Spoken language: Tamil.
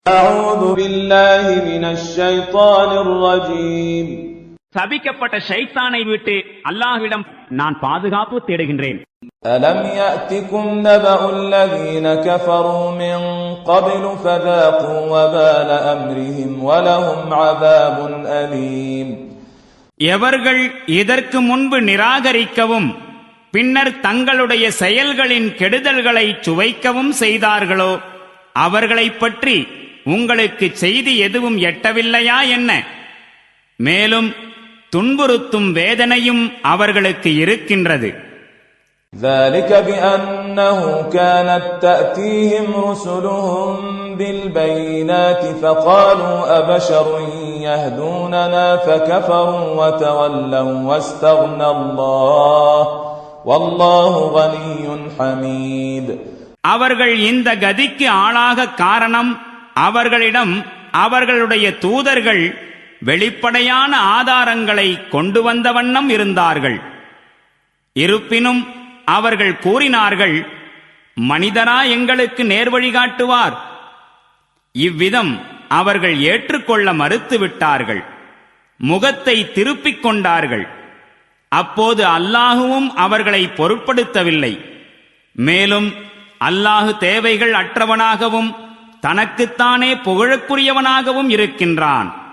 أعوذ بالله من الشيطان الرجيم. சபிக்கப்பட்ட ஷைத்தானை விட்டு அல்லாஹ்விடம் நான் பாதுகாப்பு தேடுகின்றேன். ألم يأتكم نبأ الذين كفروا من قبل فذاقوا وبال أمرهم ولهم عذاب أليم. எவர்கள் இதற்கு முன்பு நிராகரிக்கவும் பின்னர் தங்களுடைய செயல்களின் கெடுதல்களை சுவைக்கவும் செய்தார்களோ அவர்களைப் பற்றி உங்களுக்கு செய்தி எதுவும் எட்டவில்லையா என்ன? மேலும் துன்புறுத்தும் வேதனையும் அவர்களுக்கு இருக்கின்றது. ذلك بأنه كانت تأتيهم رسلهم بالبينات فقالوا أبشر يهدوننا فكفروا وتولوا واستغنى الله والله غني حميد. அவர்கள் இந்த கதிக்கு ஆளாக காரணம் அவர்களிடம் அவர்களுடைய தூதர்கள் வெளிப்படையான ஆதாரங்களை கொண்டு வந்த வண்ணம் இருந்தார்கள். இருப்பினும் அவர்கள் கூறினார்கள், மனிதரா எங்களுக்கு நேர்வழி காட்டுவார். இவ்விதம் அவர்கள் ஏற்றுக்கொள்ள மறுத்துவிட்டார்கள், முகத்தை திருப்பிக் கொண்டார்கள். அப்போது அல்லாஹுவும் அவர்களை பொருட்படுத்தவில்லை. மேலும் அல்லாஹு தேவைகள் அற்றவனாகவும் தனக்குத்தானே புகழுக்குரியவனாகவும் இருக்கின்றான்.